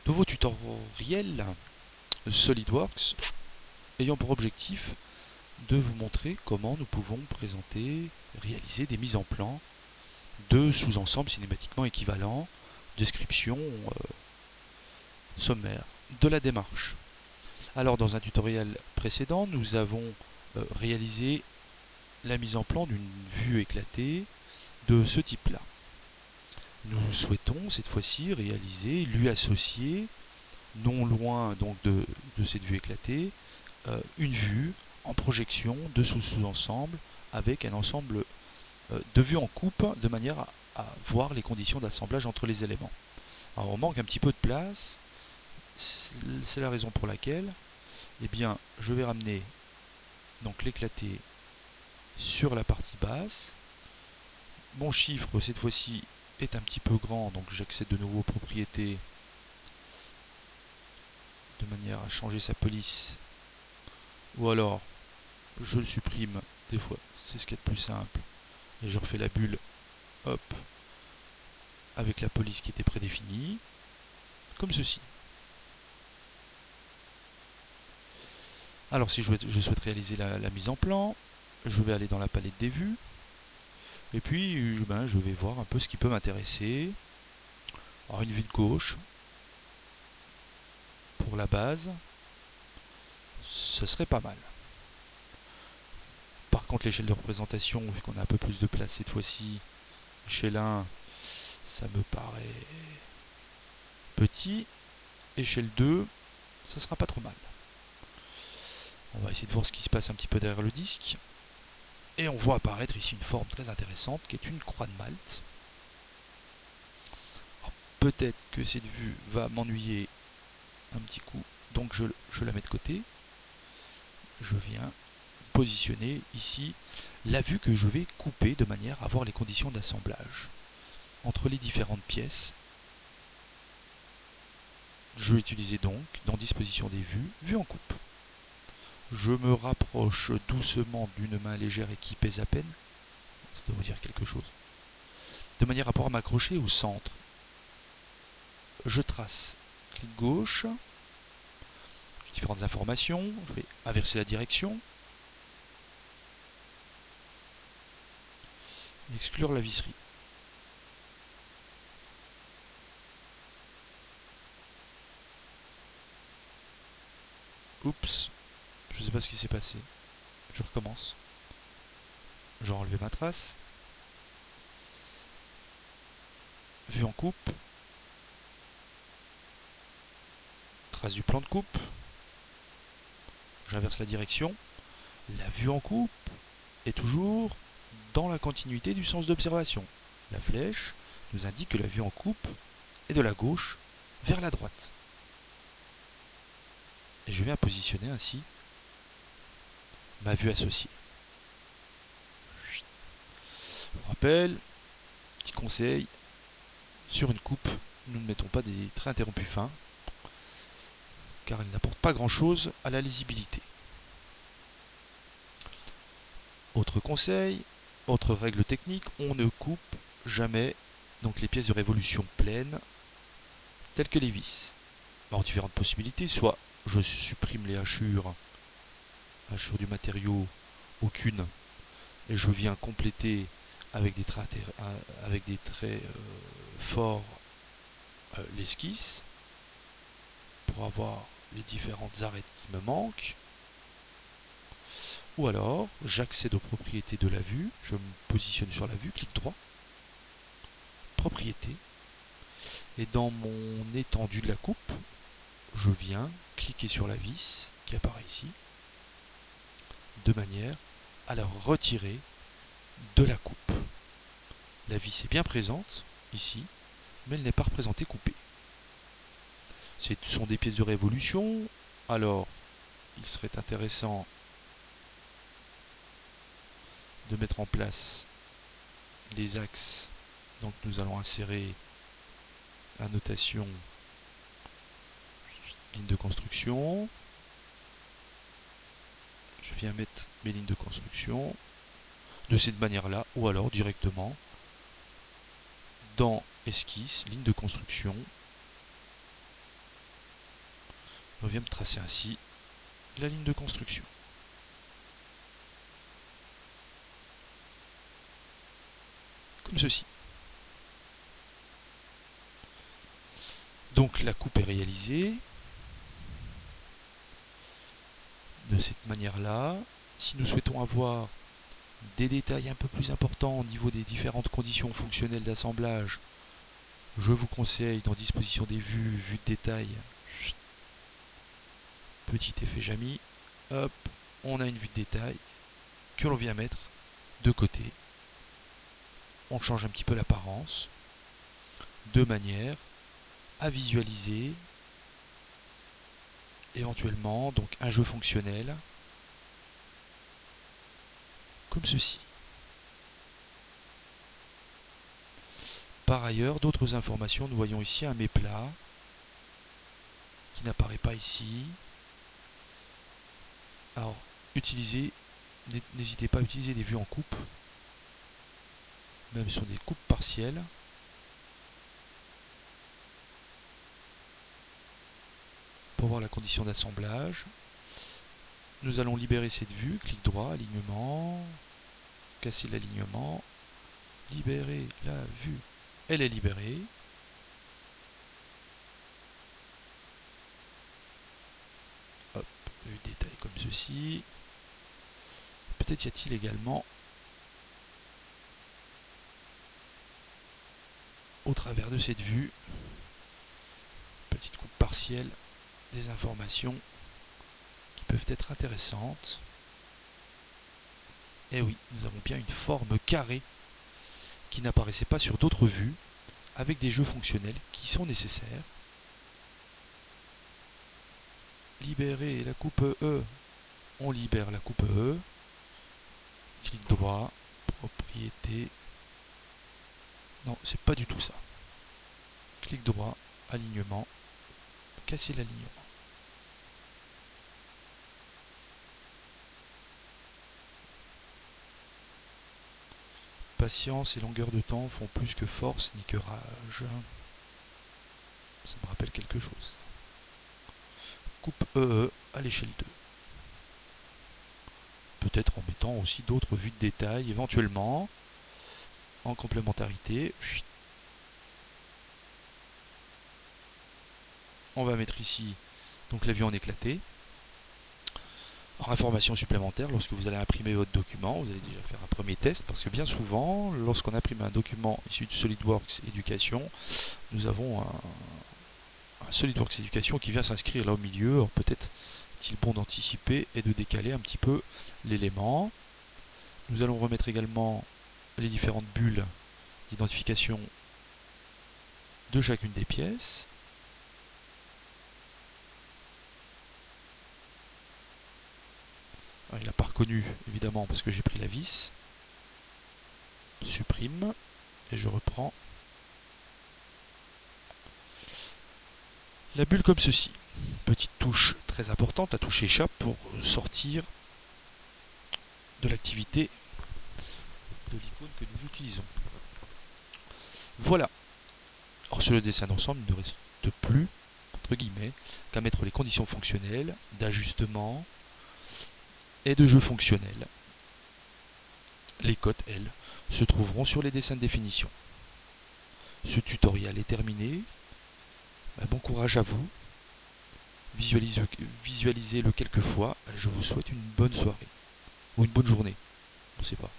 Nouveau tutoriel SolidWorks ayant pour objectif de vous montrer comment nous pouvons présenter, réaliser des mises en plan de sous-ensembles cinématiquement équivalents, description sommaire de la démarche. Alors dans un tutoriel précédent, nous avons réalisé la mise en plan d'une vue éclatée de ce type-là. Nous souhaitons cette fois-ci réaliser, lui associer, non loin donc de cette vue éclatée, une vue en projection de ce sous-ensemble avec un ensemble de vues en coupe de manière à voir les conditions d'assemblage entre les éléments. Alors on manque un petit peu de place, c'est la raison pour laquelle eh bien, je vais ramener donc l'éclaté sur la partie basse. Mon chiffre cette fois-ci est un petit peu grand, donc j'accède de nouveau aux propriétés de manière à changer sa police, ou alors je le supprime des fois, c'est ce qui est le plus simple, et je refais la bulle, hop, avec la police qui était prédéfinie, comme ceci. Alors si je souhaite réaliser la mise en plan, je vais aller dans la palette des vues, et puis je vais voir un peu ce qui peut m'intéresser. Alors une vue de gauche, pour la base, ce serait pas mal. Par contre l'échelle de représentation, vu qu'on a un peu plus de place cette fois-ci, échelle 1, ça me paraît petit. Échelle 2, ça sera pas trop mal. On va essayer de voir ce qui se passe un petit peu derrière le disque. Et on voit apparaître ici une forme très intéressante qui est une croix de Malte. Peut-être que cette vue va m'ennuyer un petit coup, donc je la mets de côté. Je viens positionner ici la vue que je vais couper de manière à voir les conditions d'assemblage entre les différentes pièces. Je vais utiliser donc dans disposition des vues, vue en coupe. Je me rapproche doucement d'une main légère et qui pèse à peine. Ça doit vous dire quelque chose. De manière à pouvoir m'accrocher au centre. Je trace clic gauche, différentes informations, je vais inverser la direction, exclure la visserie. Oups, je ne sais pas ce qui s'est passé. Je recommence. Je vais enlever ma trace. Vue en coupe. Trace du plan de coupe. J'inverse la direction. La vue en coupe est toujours dans la continuité du sens d'observation. La flèche nous indique que la vue en coupe est de la gauche vers la droite. Et je viens positionner ainsi ma vue associée. Je vous rappelle, petit conseil, sur une coupe, nous ne mettons pas des traits interrompus fins, car ils n'apportent pas grand chose à la lisibilité. Autre conseil, autre règle technique, on ne coupe jamais donc les pièces de révolution pleines, telles que les vis. Alors différentes possibilités, soit je supprime les hachures du matériau, aucune, et je viens compléter avec des traits, forts l'esquisse pour avoir les différentes arêtes qui me manquent. Ou alors, j'accède aux propriétés de la vue, je me positionne sur la vue, clic droit, propriétés, et dans mon étendue de la coupe, je viens cliquer sur la vis qui apparaît ici, de manière à la retirer de la coupe. La vis est bien présente ici, mais elle n'est pas représentée coupée. Ce sont des pièces de révolution, alors il serait intéressant de mettre en place les axes. Donc nous allons insérer la notation ligne de construction. Je viens mettre mes lignes de construction de cette manière-là, ou alors directement dans esquisse, ligne de construction, On vient de tracer ainsi la ligne de construction. Comme ceci. Donc la coupe est réalisée de cette manière-là. Si nous souhaitons avoir des détails un peu plus importants au niveau des différentes conditions fonctionnelles d'assemblage, je vous conseille dans disposition des vues, vue de détail, petit effet Jamy, hop, on a une vue de détail que l'on vient mettre de côté. On change un petit peu l'apparence de manière à visualiser éventuellement donc un jeu fonctionnel comme ceci. Par ailleurs, d'autres informations, nous voyons ici un méplat qui n'apparaît pas ici. Alors, n'hésitez pas à utiliser des vues en coupe, même sur des coupes partielles. Pour voir la condition d'assemblage, nous allons libérer cette vue, clic droit, alignement, casser l'alignement, libérer la vue, elle est libérée. Hop, vue de détail comme ceci. Peut-être y a-t-il également, au travers de cette vue, petite coupe partielle, des informations qui peuvent être intéressantes. Et oui, nous avons bien une forme carrée qui n'apparaissait pas sur d'autres vues, avec des jeux fonctionnels qui sont nécessaires. Libérer la coupe E, on libère la coupe E. Clic droit, propriété. Non, c'est pas du tout ça. Clic droit, alignement, casser l'alignement. Patience et longueur de temps font plus que force ni que rage. Ça me rappelle quelque chose. Coupe EE à l'échelle 2. Peut-être en mettant aussi d'autres vues de détail éventuellement en complémentarité. On va mettre ici donc la vue en éclaté. En information supplémentaire, lorsque vous allez imprimer votre document, vous allez déjà faire un premier test, parce que bien souvent, lorsqu'on imprime un document issu de SolidWorks Education, nous avons un SolidWorks Education qui vient s'inscrire là au milieu. Alors peut-être est-il bon d'anticiper et de décaler un petit peu l'élément. Nous allons remettre également les différentes bulles d'identification de chacune des pièces. Alors, il n'a pas reconnu évidemment parce que j'ai pris la vis. Supprime et je reprends la bulle comme ceci. Petite touche très importante, la touche échappe pour sortir de l'activité de l'icône que nous utilisons. Voilà. Alors sur le dessin d'ensemble, il ne reste plus, entre guillemets, qu'à mettre les conditions fonctionnelles, d'ajustement et de jeu fonctionnel. Les cotes, elles, se trouveront sur les dessins de définition. Ce tutoriel est terminé. Bon courage à vous. Visualisez-le quelques fois. Je vous souhaite une bonne soirée. Ou une bonne journée. On ne sait pas.